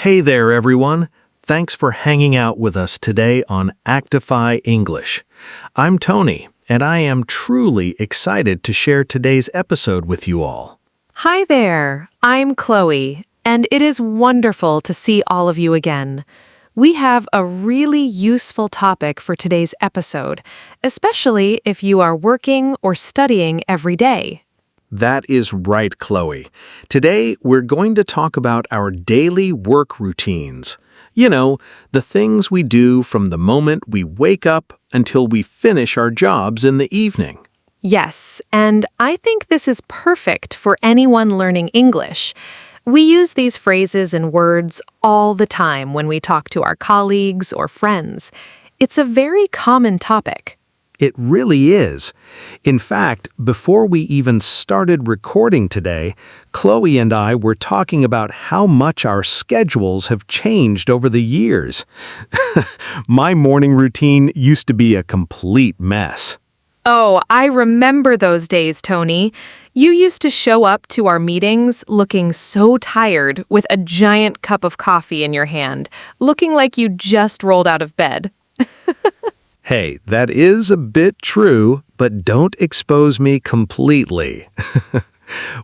Hey there, everyone. Thanks for hanging out with us today on Actify English. I'm Tony, and I am truly excited to share today's episode with you all. Hi there, I'm Chloe, and it is wonderful to see all of you again. We have a really useful topic for today's episode, especially if you are working or studying every day. That is right, Chloe. Today, we're going to talk about our daily work routines. You know, the things we do from the moment we wake up until we finish our jobs in the evening. Yes, and I think this is perfect for anyone learning English. We use these phrases and words all the time when we talk to our colleagues or friends. It's a very common topic. It really is. In fact, before we even started recording today, Chloe and I were talking about how much our schedules have changed over the years. My morning routine used to be a complete mess. Oh, I remember those days, Tony. You used to show up to our meetings looking so tired with a giant cup of coffee in your hand, looking like you just rolled out of bed. Hey, that is a bit true, but don't expose me completely.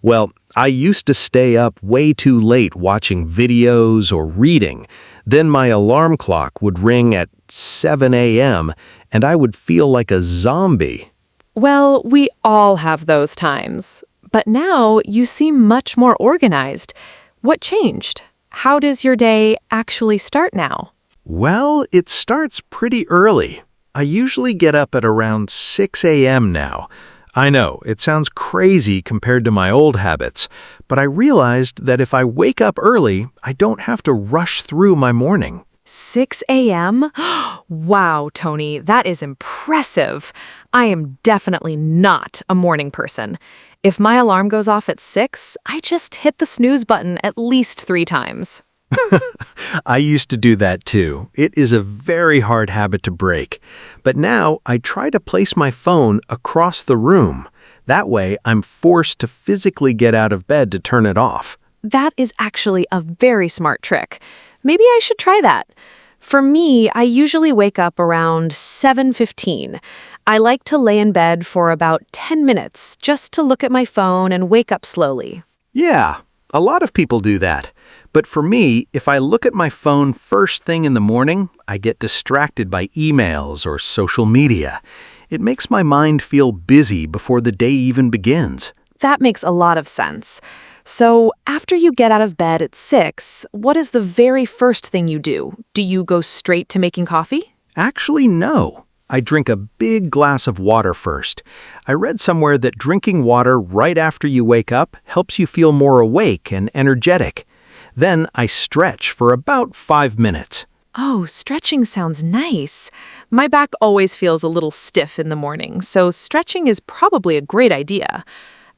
Well, I used to stay up way too late watching videos or reading. Then my alarm clock would ring at 7 a.m., and I would feel like a zombie. Well, we all have those times. But now you seem much more organized. What changed? How does your day actually start now? Well, it starts pretty early. I usually get up at around 6 a.m. now. I know, it sounds crazy compared to my old habits, but I realized that if I wake up early, I don't have to rush through my morning. 6 a.m.? Wow, Tony, that is impressive. I am definitely not a morning person. If my alarm goes off at 6, I just hit the snooze button at least 3 times. I used to do that too. It is a very hard habit to break. But now I try to place my phone across the room. That way I'm forced to physically get out of bed to turn it off. That is actually a very smart trick. Maybe I should try that. For me, I usually wake up around 7:15. I like to lay in bed for about 10 minutes just to look at my phone and wake up slowly. Yeah, a lot of people do that. But for me, if I look at my phone first thing in the morning, I get distracted by emails or social media. It makes my mind feel busy before the day even begins. That makes a lot of sense. So, after you get out of bed at 6, what is the very first thing you do? Do you go straight to making coffee? Actually, no. I drink a big glass of water first. I read somewhere that drinking water right after you wake up helps you feel more awake and energetic. Then I stretch for about 5 minutes. Oh, stretching sounds nice. My back always feels a little stiff in the morning, so stretching is probably a great idea.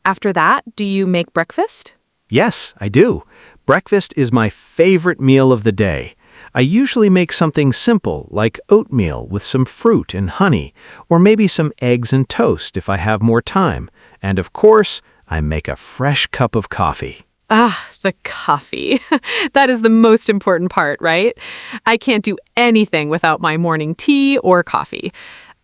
After that, do you make breakfast? Yes, I do. Breakfast is my favorite meal of the day. I usually make something simple like oatmeal with some fruit and honey, or maybe some eggs and toast if I have more time. And of course, I make a fresh cup of coffee. Ah, the coffee. That is the most important part, right? I can't do anything without my morning tea or coffee.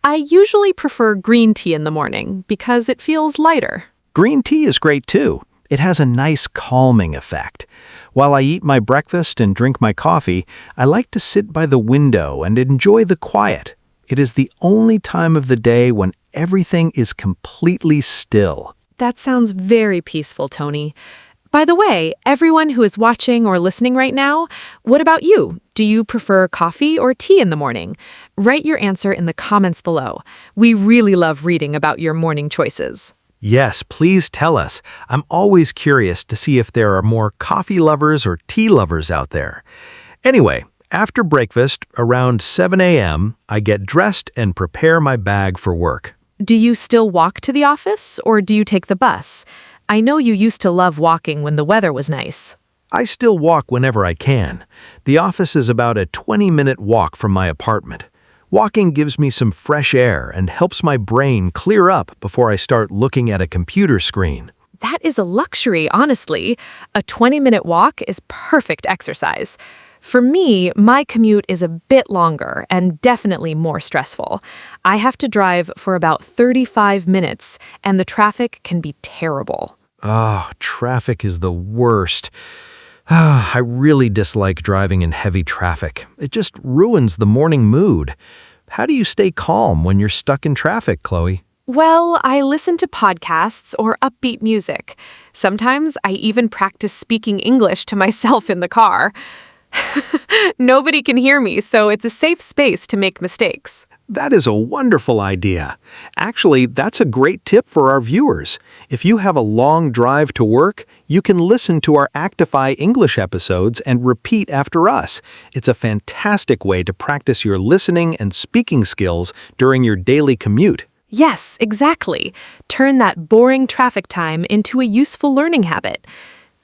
I usually prefer green tea in the morning because it feels lighter. Green tea is great too. It has a nice calming effect. While I eat my breakfast and drink my coffee, I like to sit by the window and enjoy the quiet. It is the only time of the day when everything is completely still. That sounds very peaceful, Tony. By the way, everyone who is watching or listening right now, what about you? Do you prefer coffee or tea in the morning? Write your answer in the comments below. We really love reading about your morning choices. Yes, please tell us. I'm always curious to see if there are more coffee lovers or tea lovers out there. Anyway, after breakfast, around 7 a.m., I get dressed and prepare my bag for work. Do you still walk to the office or do you take the bus? I know you used to love walking when the weather was nice. I still walk whenever I can. The office is about a 20-minute walk from my apartment. Walking gives me some fresh air and helps my brain clear up before I start looking at a computer screen. That is a luxury, honestly. A 20-minute walk is perfect exercise. For me, my commute is a bit longer and definitely more stressful. I have to drive for about 35 minutes, and the traffic can be terrible. Ah, traffic is the worst. Ah, I really dislike driving in heavy traffic. It just ruins the morning mood. How do you stay calm when you're stuck in traffic, Chloe? Well, I listen to podcasts or upbeat music. Sometimes I even practice speaking English to myself in the car. Nobody can hear me, so it's a safe space to make mistakes. That is a wonderful idea. Actually, that's a great tip for our viewers. If you have a long drive to work, you can listen to our Actify English episodes and repeat after us. It's a fantastic way to practice your listening and speaking skills during your daily commute. Yes, exactly. Turn that boring traffic time into a useful learning habit.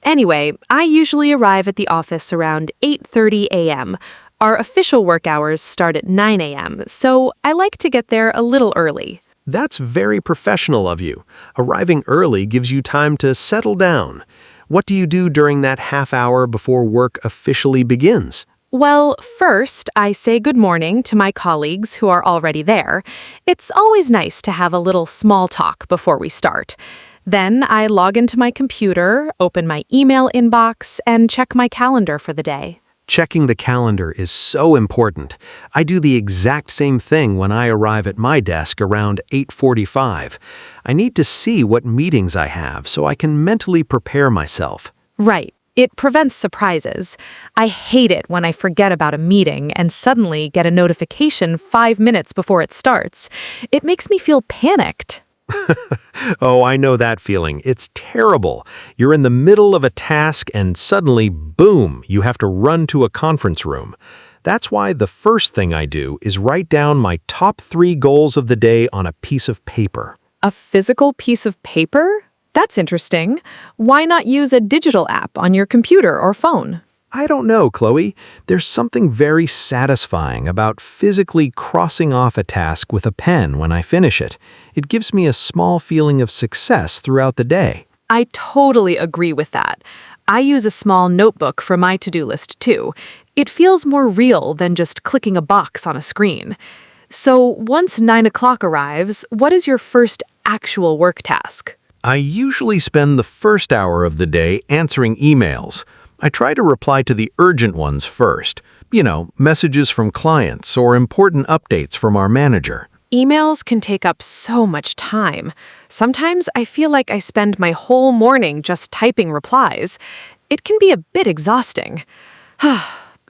Anyway, I usually arrive at the office around 8:30 a.m. Our official work hours start at 9 a.m., so I like to get there a little early. That's very professional of you. Arriving early gives you time to settle down. What do you do during that half hour before work officially begins? Well, first, I say good morning to my colleagues who are already there. It's always nice to have a little small talk before we start. Then I log into my computer, open my email inbox, and check my calendar for the day. Checking the calendar is so important. I do the exact same thing when I arrive at my desk around 8:45. I need to see what meetings I have so I can mentally prepare myself. Right. It prevents surprises. I hate it when I forget about a meeting and suddenly get a notification 5 minutes before it starts. It makes me feel panicked. Oh, I know that feeling. It's terrible. You're in the middle of a task and suddenly, boom, you have to run to a conference room. That's why the first thing I do is write down my top 3 goals of the day on a piece of paper. A physical piece of paper? That's interesting. Why not use a digital app on your computer or phone? I don't know, Chloe. There's something very satisfying about physically crossing off a task with a pen when I finish it. It gives me a small feeling of success throughout the day. I totally agree with that. I use a small notebook for my to-do list too. It feels more real than just clicking a box on a screen. So once 9 o'clock arrives, what is your first actual work task? I usually spend the first hour of the day answering emails. I try to reply to the urgent ones first. Messages from clients or important updates from our manager. Emails can take up so much time. Sometimes I feel like I spend my whole morning just typing replies. It can be a bit exhausting.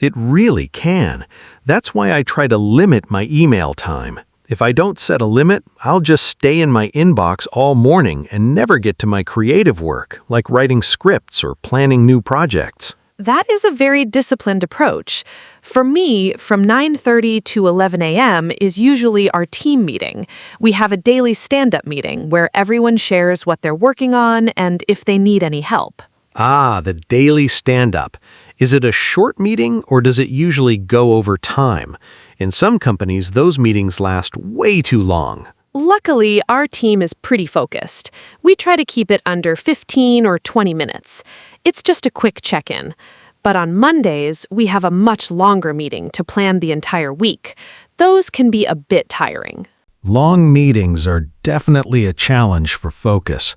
It really can. That's why I try to limit my email time. If I don't set a limit, I'll just stay in my inbox all morning and never get to my creative work, like writing scripts or planning new projects. That is a very disciplined approach. For me, from 9:30 to 11 a.m. is usually our team meeting. We have a daily stand-up meeting where everyone shares what they're working on and if they need any help. Ah, the daily stand-up. Is it a short meeting or does it usually go over time? In some companies, those meetings last way too long. Luckily, our team is pretty focused. We try to keep it under 15 or 20 minutes. It's just a quick check-in. But on Mondays, we have a much longer meeting to plan the entire week. Those can be a bit tiring. Long meetings are definitely a challenge for focus.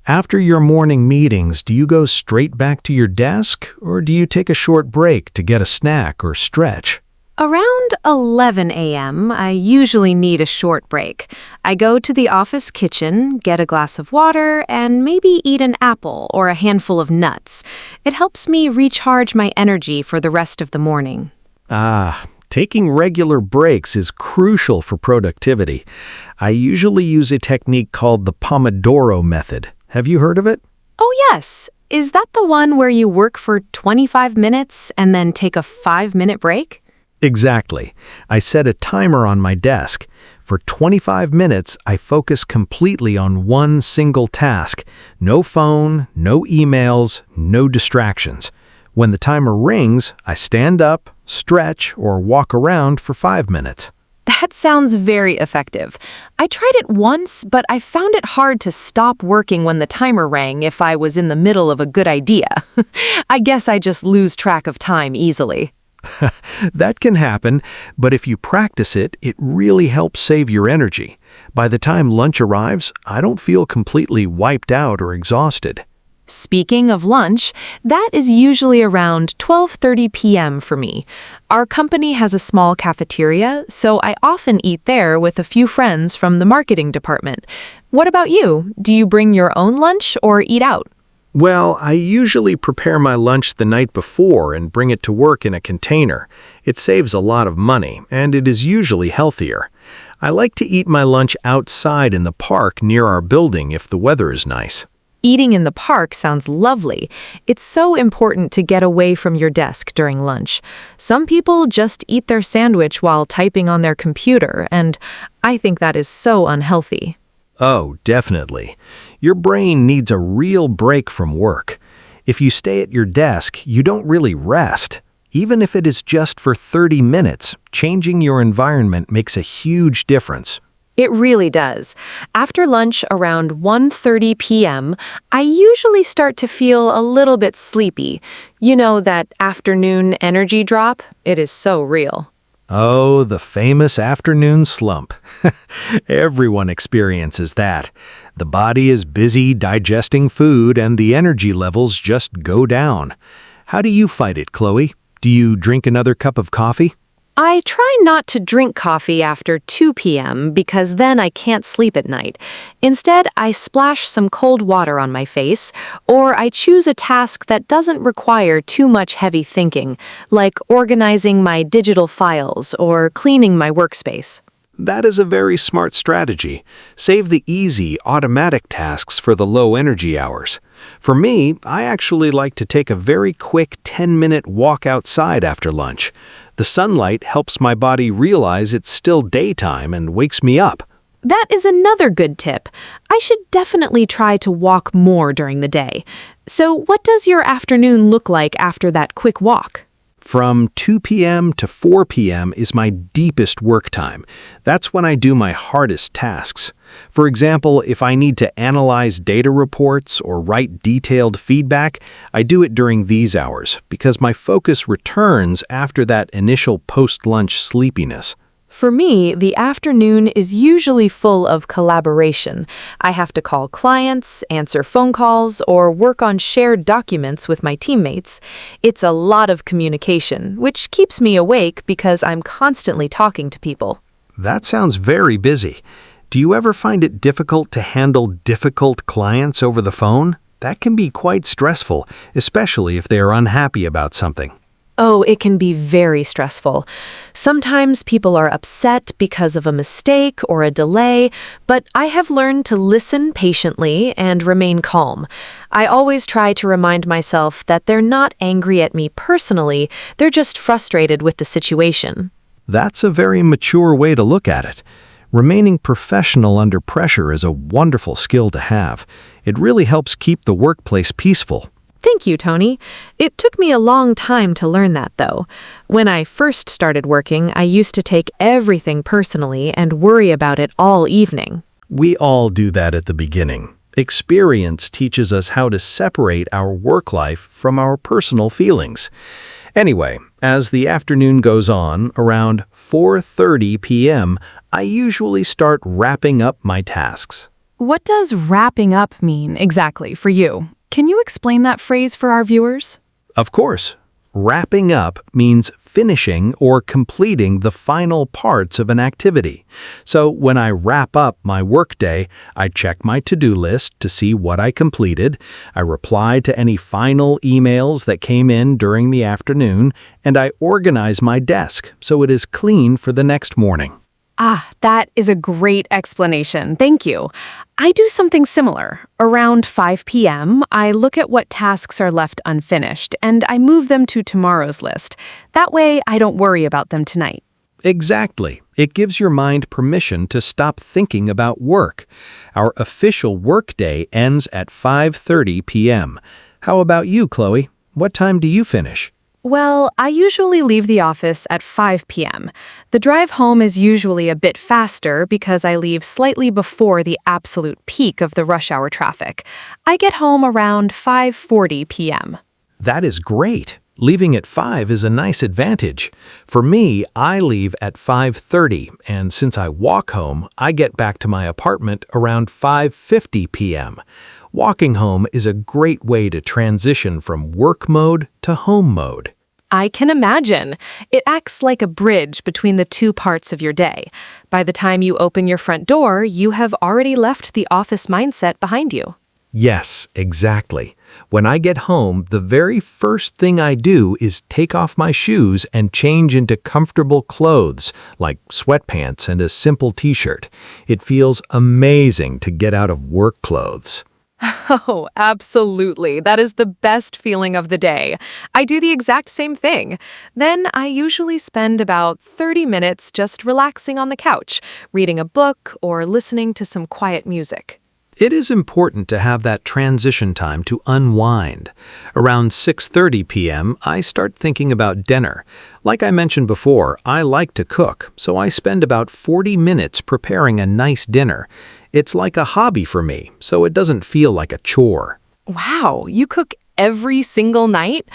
After your morning meetings, do you go straight back to your desk or do you take a short break to get a snack or stretch? Around 11 a.m., I usually need a short break. I go to the office kitchen, get a glass of water, and maybe eat an apple or a handful of nuts. It helps me recharge my energy for the rest of the morning. Taking regular breaks is crucial for productivity. I usually use a technique called the Pomodoro method. Have you heard of it? Oh, yes. Is that the one where you work for 25 minutes and then take a 5-minute break? Exactly. I set a timer on my desk. For 25 minutes, I focus completely on one single task. No phone, no emails, no distractions. When the timer rings, I stand up, stretch, or walk around for 5 minutes. That sounds very effective. I tried it once, but I found it hard to stop working when the timer rang if I was in the middle of a good idea. I guess I just lose track of time easily. That can happen, but if you practice it, it really helps save your energy. By the time lunch arrives, I don't feel completely wiped out or exhausted. Speaking of lunch, that is usually around 12:30 p.m. for me. Our company has a small cafeteria, so I often eat there with a few friends from the marketing department. What about you? Do you bring your own lunch or eat out? Well, I usually prepare my lunch the night before and bring it to work in a container. It saves a lot of money, and it is usually healthier. I like to eat my lunch outside in the park near our building if the weather is nice. Eating in the park sounds lovely. It's so important to get away from your desk during lunch. Some people just eat their sandwich while typing on their computer, and I think that is so unhealthy. Oh, definitely. Your brain needs a real break from work. If you stay at your desk, you don't really rest. Even if it is just for 30 minutes, changing your environment makes a huge difference. It really does. After lunch around 1:30 p.m., I usually start to feel a little bit sleepy. You know, that afternoon energy drop? It is so real. Oh, the famous afternoon slump. Everyone experiences that. The body is busy digesting food and the energy levels just go down. How do you fight it, Chloe? Do you drink another cup of coffee? I try not to drink coffee after 2 p.m. because then I can't sleep at night. Instead, I splash some cold water on my face, or I choose a task that doesn't require too much heavy thinking, like organizing my digital files or cleaning my workspace. That is a very smart strategy. Save the easy, automatic tasks for the low-energy hours. For me, I actually like to take a very quick 10-minute walk outside after lunch. The sunlight helps my body realize it's still daytime and wakes me up. That is another good tip. I should definitely try to walk more during the day. So, what does your afternoon look like after that quick walk? From 2 p.m. to 4 p.m. is my deepest work time. That's when I do my hardest tasks. For example, if I need to analyze data reports or write detailed feedback, I do it during these hours because my focus returns after that initial post-lunch sleepiness. For me, the afternoon is usually full of collaboration. I have to call clients, answer phone calls, or work on shared documents with my teammates. It's a lot of communication, which keeps me awake because I'm constantly talking to people. That sounds very busy. Do you ever find it difficult to handle difficult clients over the phone? That can be quite stressful, especially if they are unhappy about something. Oh, it can be very stressful. Sometimes people are upset because of a mistake or a delay, but I have learned to listen patiently and remain calm. I always try to remind myself that they're not angry at me personally, they're just frustrated with the situation. That's a very mature way to look at it. Remaining professional under pressure is a wonderful skill to have. It really helps keep the workplace peaceful. Thank you, Tony. It took me a long time to learn that, though. When I first started working, I used to take everything personally and worry about it all evening. We all do that at the beginning. Experience teaches us how to separate our work life from our personal feelings. Anyway, as the afternoon goes on, around 4:30 p.m., I usually start wrapping up my tasks. What does wrapping up mean exactly for you? Can you explain that phrase for our viewers? Of course, wrapping up means finishing or completing the final parts of an activity. So when I wrap up my workday, I check my to-do list to see what I completed, I reply to any final emails that came in during the afternoon, and I organize my desk so it is clean for the next morning. Ah, that is a great explanation. Thank you. I do something similar. Around 5 p.m., I look at what tasks are left unfinished, and I move them to tomorrow's list. That way, I don't worry about them tonight. Exactly. It gives your mind permission to stop thinking about work. Our official workday ends at 5:30 p.m. How about you, Chloe? What time do you finish? Well, I usually leave the office at 5 p.m. The drive home is usually a bit faster because I leave slightly before the absolute peak of the rush hour traffic. I get home around 5:40 p.m. That is great. Leaving at 5 is a nice advantage. For me, I leave at 5:30, and since I walk home, I get back to my apartment around 5:50 p.m. Walking home is a great way to transition from work mode to home mode. I can imagine. It acts like a bridge between the two parts of your day. By the time you open your front door, you have already left the office mindset behind you. Yes, exactly. When I get home, the very first thing I do is take off my shoes and change into comfortable clothes, like sweatpants and a simple t-shirt. It feels amazing to get out of work clothes. Oh, absolutely. That is the best feeling of the day. I do the exact same thing. Then I usually spend about 30 minutes just relaxing on the couch, reading a book or listening to some quiet music. It is important to have that transition time to unwind. Around 6:30 p.m., I start thinking about dinner. Like I mentioned before, I like to cook, so I spend about 40 minutes preparing a nice dinner. It's like a hobby for me, so it doesn't feel like a chore. Wow, you cook every single night?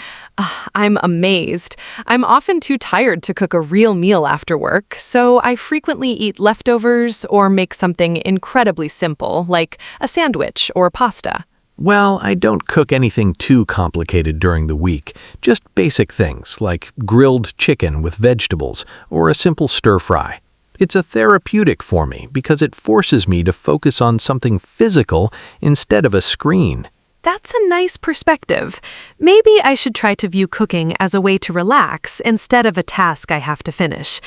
I'm amazed. I'm often too tired to cook a real meal after work, so I frequently eat leftovers or make something incredibly simple, like a sandwich or pasta. Well, I don't cook anything too complicated during the week, just basic things like grilled chicken with vegetables or a simple stir-fry. It's a therapeutic for me because it forces me to focus on something physical instead of a screen. That's a nice perspective. Maybe I should try to view cooking as a way to relax instead of a task I have to finish.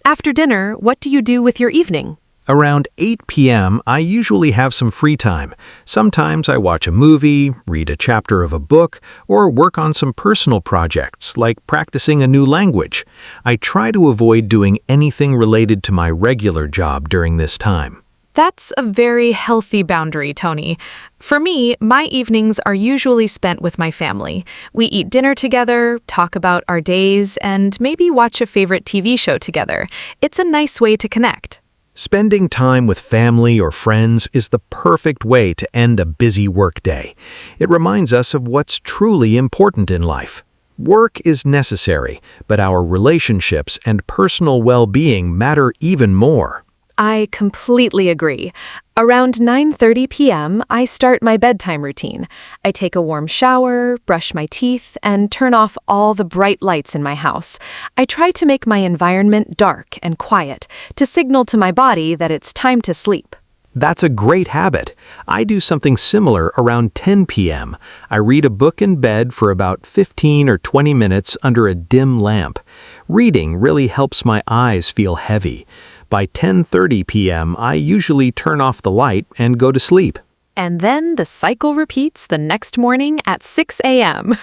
After dinner, what do you do with your evening? Around 8 p.m., I usually have some free time. Sometimes I watch a movie, read a chapter of a book, or work on some personal projects, like practicing a new language. I try to avoid doing anything related to my regular job during this time. That's a very healthy boundary, Tony. For me, my evenings are usually spent with my family. We eat dinner together, talk about our days, and maybe watch a favorite TV show together. It's a nice way to connect. Spending time with family or friends is the perfect way to end a busy workday. It reminds us of what's truly important in life. Work is necessary, but our relationships and personal well-being matter even more. I completely agree. Around 9:30 p.m., I start my bedtime routine. I take a warm shower, brush my teeth, and turn off all the bright lights in my house. I try to make my environment dark and quiet to signal to my body that it's time to sleep. That's a great habit. I do something similar around 10 p.m. I read a book in bed for about 15 or 20 minutes under a dim lamp. Reading really helps my eyes feel heavy. By 10:30 p.m., I usually turn off the light and go to sleep. And then the cycle repeats the next morning at 6 a.m.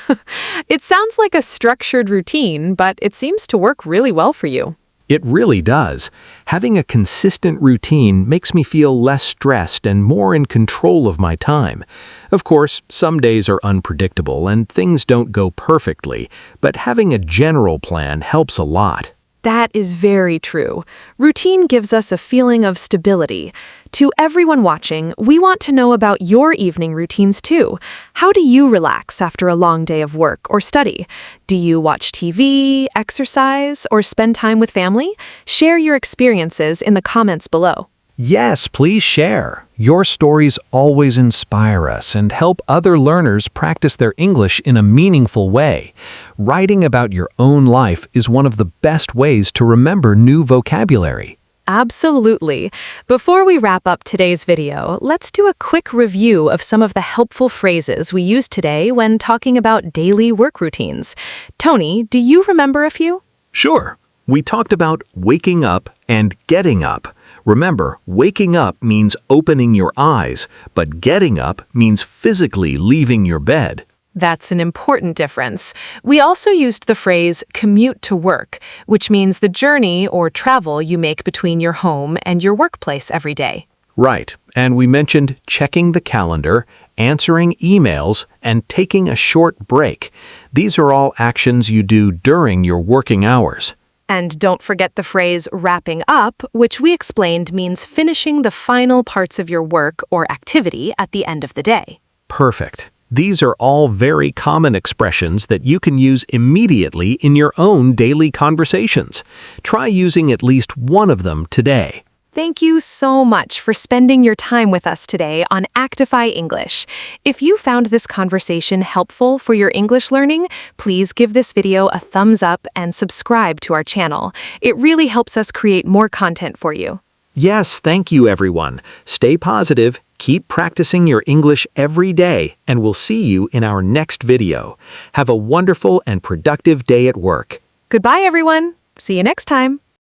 It sounds like a structured routine, but it seems to work really well for you. It really does. Having a consistent routine makes me feel less stressed and more in control of my time. Of course, some days are unpredictable and things don't go perfectly, but having a general plan helps a lot. That is very true. Routine gives us a feeling of stability. To everyone watching, we want to know about your evening routines too. How do you relax after a long day of work or study? Do you watch TV, exercise, or spend time with family? Share your experiences in the comments below. Yes, please share. Your stories always inspire us and help other learners practice their English in a meaningful way. Writing about your own life is one of the best ways to remember new vocabulary. Absolutely. Before we wrap up today's video, let's do a quick review of some of the helpful phrases we used today when talking about daily work routines. Tony, do you remember a few? Sure. We talked about waking up and getting up. Remember, waking up means opening your eyes, but getting up means physically leaving your bed. That's an important difference. We also used the phrase commute to work, which means the journey or travel you make between your home and your workplace every day. Right, and we mentioned checking the calendar, answering emails, and taking a short break. These are all actions you do during your working hours. And don't forget the phrase wrapping up, which we explained means finishing the final parts of your work or activity at the end of the day. Perfect. These are all very common expressions that you can use immediately in your own daily conversations. Try using at least one of them today. Thank you so much for spending your time with us today on Actify English. If you found this conversation helpful for your English learning, please give this video a thumbs up and subscribe to our channel. It really helps us create more content for you. Yes, thank you everyone. Stay positive, keep practicing your English every day, and we'll see you in our next video. Have a wonderful and productive day at work. Goodbye, everyone. See you next time.